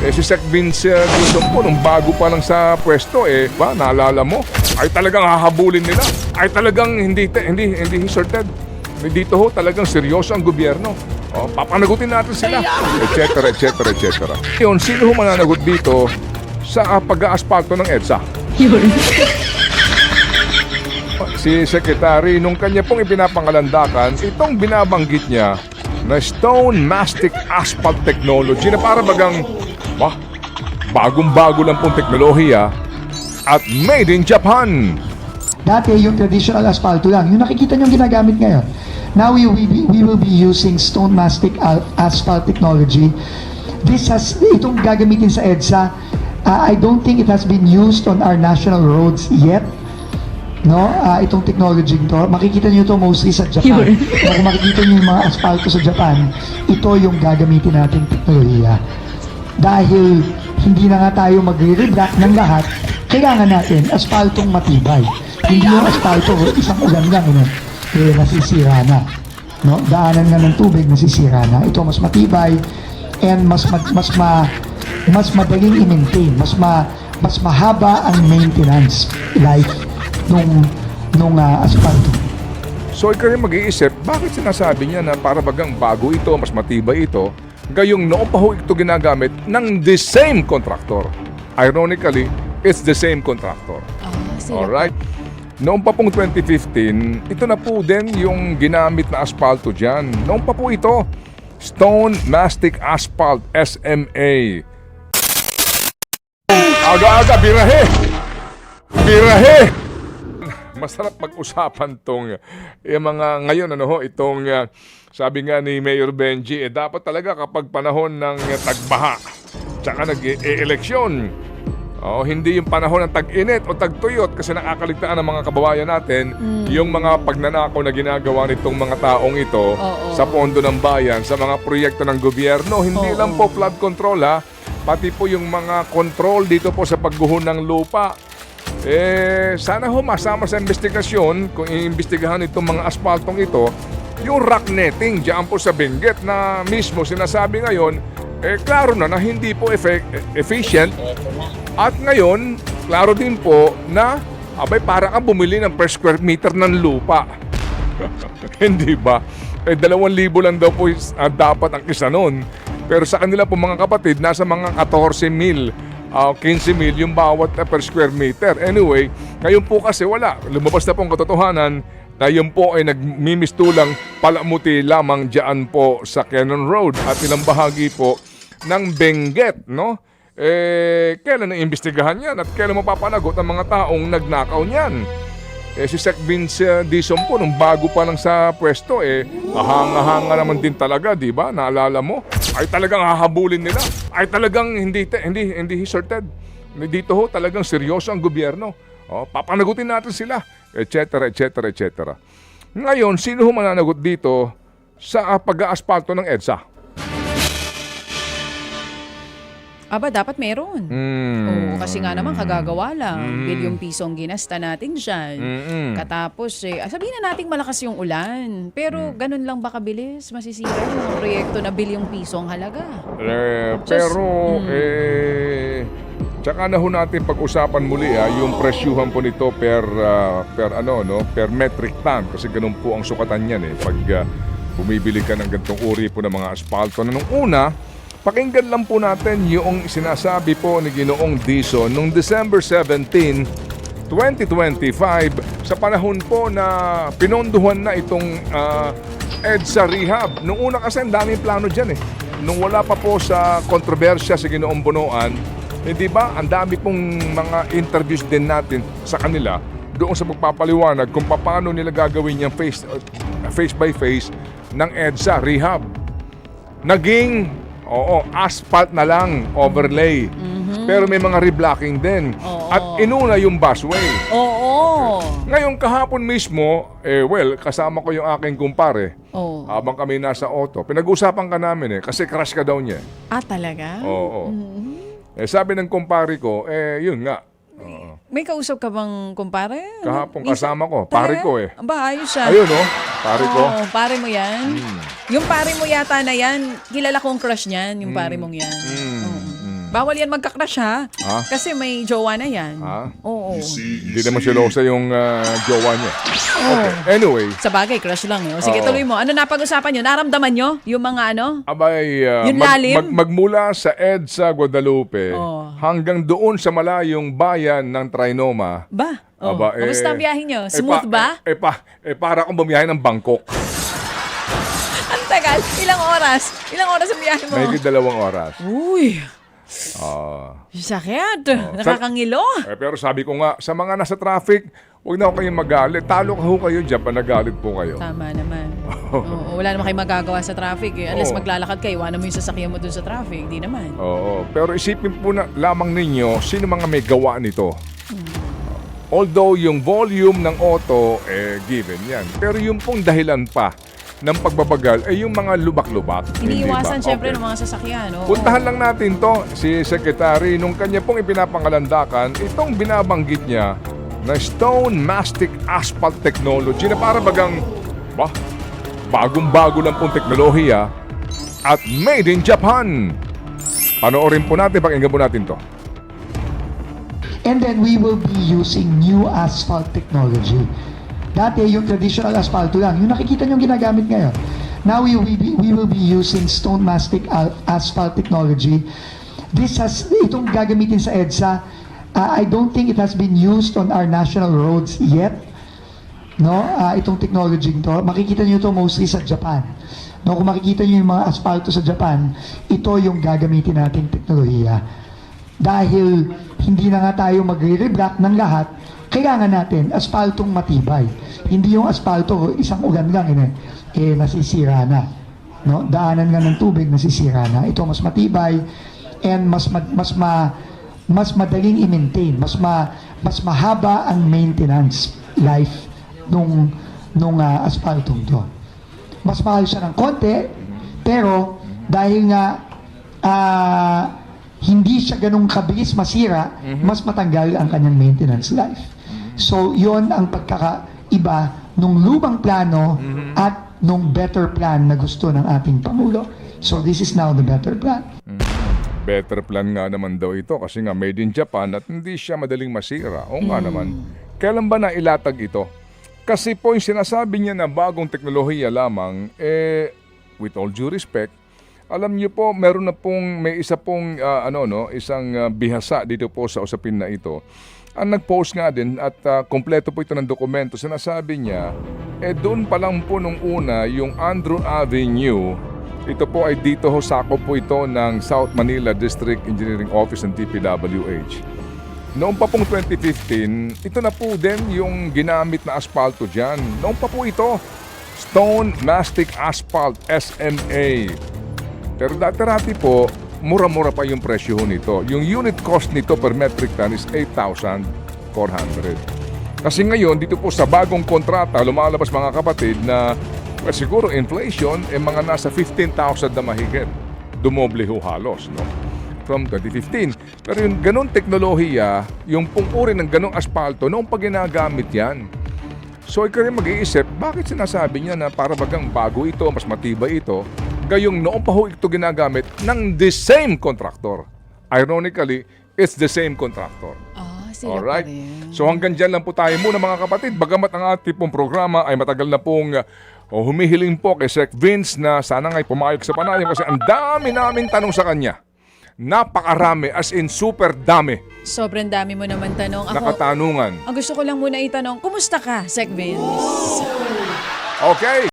Si Sec Vince Dizon po, nung bago pa lang sa pwesto, naalala mo, ay talagang hahabulin nila. Ay talagang hindi sorted. Dito ho, talagang seryoso ang gobyerno. Papanagutin natin sila, etc. Yun, sino ho mananagot dito sa pag-aaspalto ng EDSA? Si Secretary, nung kanya pong ipinapangalandakan, itong binabanggit niya na Stone Mastic Asphalt Technology na para bagang bagong-bago lang pong teknolohiya at made in Japan. Dati yung traditional asfalto lang, yung nakikita nyo ginagamit ngayon. Now we will be using stone mastic asphalt technology. Itong gagamitin sa EDSA, I don't think it has been used on our national roads yet. No, itong technology to, makikita niyo to mostly sa Japan. Kung makikita niyo yung mga asfalto sa Japan, ito yung gagamitin nating teknolohiya. Dahil hindi na nga tayo magre-redact ng lahat, kailangan natin asfaltong matibay. Hindi yung asfalto, isang ulan lang, nasisira na. No? Daanan nga ng tubig, nasisira na. Ito mas matibay and mas madaling i-maintain, mas mahaba ang maintenance life nung asfalto. So ikaw rin mag-iisip, bakit sinasabi niya na para bagang bago ito, mas matibay ito, gayong noong pa ho ito ginagamit ng the same contractor. Ironically, it's the same contractor. Alright? Noong pa pong 2015, ito na po din yung ginamit na asfalto dyan. Noong pa po ito, Stone Mastic Asphalt, SMA. Aga-aga, birahe! Masarap pag-usapan tong yung mga ngayon itong sabi nga ni Mayor Benji, dapat talaga kapag panahon ng tagbaha tsaka nag-e-eleksyon, hindi yung panahon ng tag-init o tag-tuyot kasi nakakaligtaan ng mga kababayan natin yung mga pagnanakaw na ginagawa nitong mga taong ito sa pondo ng bayan, sa mga proyekto ng gobyerno. Hindi lang po flood control pati po yung mga control dito po sa pagguho ng lupa. Sana ho masama sa investigasyon kung iimbestigahan itong mga asfaltong ito, yung rock netting diyan po sa Benguet na mismo sinasabi ngayon, klaro na hindi po efficient. At ngayon, klaro din po na para kang bumili ng per square meter ng lupa. Hindi ba? 2,000 lang daw po dapat ang isa nun. Pero sa kanila po mga kapatid, nasa mga 14,000, 15,000 yung bawat per square meter. Anyway, ngayon po kasi wala. Lumabas na po ang katotohanan na yun po ay nagmimistulang palamuti lamang dyan po sa Cannon Road at ilang bahagi po ng Benguet, no? Kailan naimbestigahan yan at kailan mapapanagot ang mga taong nagnakaw niyan? Si Sec Vince Dizon po, nung bago pa lang sa pwesto, ahanga-hanga naman din talaga, di ba? Naalala mo? Ay talagang hahabulin nila. Ay talagang hindi sorted. Dito ho, talagang seryoso ang gobyerno. Papanagutin natin sila, etc. Ngayon, sino ho mananagot dito sa pag-aaspalto ng EDSA? Dapat meron. Oo, kasi nga naman kagagawa lang. Bilyong pisong ginasta natin dyan. Katapos, sabihin na natin malakas yung ulan. Pero ganun lang ba kabilis? Masisira yung proyekto na bilyong pisong halaga. Tsaka na ho natin pag-usapan muli yung presyuhan po nito per metric ton. Kasi ganun po ang sukatan niyan pag bumibili ka ng ganitong uri po ng mga asfalto. Na nung una, pakinggan lang po natin yung sinasabi po ni Ginoong Dizon noong December 17, 2025 sa panahon po na pinonduhan na itong EDSA Rehab. Noong una kasi ang daming plano dyan Nung wala pa po sa kontrobersya sa Ginoong Bonoan, di ba ang dami pong mga interviews din natin sa kanila doon sa magpapaliwanag kung paano nila gagawin yung face by face ng EDSA Rehab. Naging asphalt na lang, overlay. Pero may mga reblocking din. At inuna yung busway. Ngayon kahapon mismo, kasama ko yung aking kumpare. Habang kami nasa auto, pinag-usapan ka namin kasi crush ka daw niya. Talaga? Oo. Sabi ng kumpare ko, yun nga. May kausap ka bang kumpare? Kahapon kasama ko, pare ko Ayos siya. Ayun pare ko. Pare mo yan? Yung pare mo yata na yan, kilala kong crush niyan, yung pare mong yan. Bawal yan magka-crush ha. Ah? Kasi may jowa na yan. Ah? Oo. Hindi naman silosa yung jowa niya. Okay. Anyway, Sa bagay, crush lang eh. O sige, Oo. tuloy mo. Ano napag-usapan nyo? Naramdaman nyo? Yung mga ano? abay, Yung lalim? magmula sa EDSA Guadalupe Oh. hanggang doon sa malayong bayan ng Trinoma. Ba? Oh. Aba, Kamusta ang biyahe nyo? Smooth ba? Para akong bumiyahe ng Bangkok. Ang tagal. Ilang oras? Ilang oras ang biyahe mo? Mahigit 2 oras. Uy, Ah. sakit. Nakakangilo. Pero sabi ko nga, sa mga nasa traffic, huwag na ako kayong magalit. Talo ho kayo dyan pa nagalit po kayo. Tama naman. Oo, wala naman kayo magagawa sa traffic eh. Unless Oo. maglalakad kayo, iwanan mo yung sasakyan mo dun sa traffic. Hindi naman. Oo. Pero isipin po na lamang ninyo, sino mga may gawa nito? Although yung volume ng auto, given yan. Pero yung pong dahilan pa ng pagbabagal ay yung mga lubak-lubak. Hindi ba? iwasan syempre Okay. ng mga sasakyan. Oo. Puntahan lang natin to, si Secretary, nung kanya pong ipinapangalandakan, itong binabanggit niya na Stone Mastic Asphalt Technology na para bagang, bagong-bago lang pong teknolohiya at made in Japan. Panoorin po natin, pakinggan po natin to. And then we will be using new asphalt technology. Dati yung traditional asfalto lang, yung nakikita nyo ginagamit ngayon. Now we will be using stone mastic asphalt technology. Itong gagamitin sa EDSA, I don't think it has been used on our national roads yet. No, itong technology to, makikita nyo to mostly sa Japan. No, kung makikita nyo yung mga asfalto sa Japan, ito yung gagamitin nating teknolohiya. Dahil hindi na nga tayo magre-reblock ng lahat, kailangan natin asphaltong matibay. Hindi yung asphalto, isang ulan lang, nasisira na. No? Daanan nga ng tubig, nasisira na. Ito mas matibay and mas madaling i-maintain. Mas mahaba ang maintenance life nung asphaltong to. Mas mahal siya ng konti, pero dahil nga hindi siya ganung kabilis masira, mas matanggal ang kanyang maintenance life. So, yon ang pagkakaiba nung lumang plano at nung better plan na gusto ng ating Pangulo. So, this is now the better plan. Better plan nga naman daw ito kasi nga made in Japan at hindi siya madaling masira. O nga naman, kailan ba nailatag ito? Kasi po yung sinasabi niya na bagong teknolohiya lamang, with all due respect, alam niyo po, meron na pong, may isa pong, isang bihasa dito po sa usapin na ito. Ang nag-post nga din at kompleto po ito ng dokumento, sinasabi niya, doon pa lang po nung una, yung Andrew Avenue, ito po ay dito ho, sakop po ito ng South Manila District Engineering Office ng DPWH. Noong pa pong 2015, ito na po din yung ginamit na asfalto dyan. Noong pa po ito, Stone Mastic Asphalt, SMA. Pero dati-rati po, mura-mura pa yung presyo nito. Yung unit cost nito per metric ton is 8,400. Kasi ngayon, dito po sa bagong kontrata, lumalabas mga kapatid na siguro inflation, mga nasa 15,000 na mahigit. Dumoble ho halos, no? From 2015. Pero yung ganun teknolohiya, yung pung-uri ng ganung asfalto, noong pag ginagamit yan. So ikaw rin mag-iisip, bakit sinasabi niya na para bagang bago ito, mas matibay ito, gayong noong pa ho ito ginagamit ng the same contractor. Ironically, it's the same contractor. Sila Alright? pa rin. So hanggang dyan lang po tayo muna mga kapatid. Bagamat ang ating pong programa ay matagal na pong humihiling po kay Sec Vince na sana nga'y pumayag sa panayam kasi ang dami naming tanong sa kanya. Napakarami, as in super dami Sobrang dami mo naman tanong. na katanungan. Ang gusto ko lang muna itanong, kumusta ka, Sec Vince? Okay.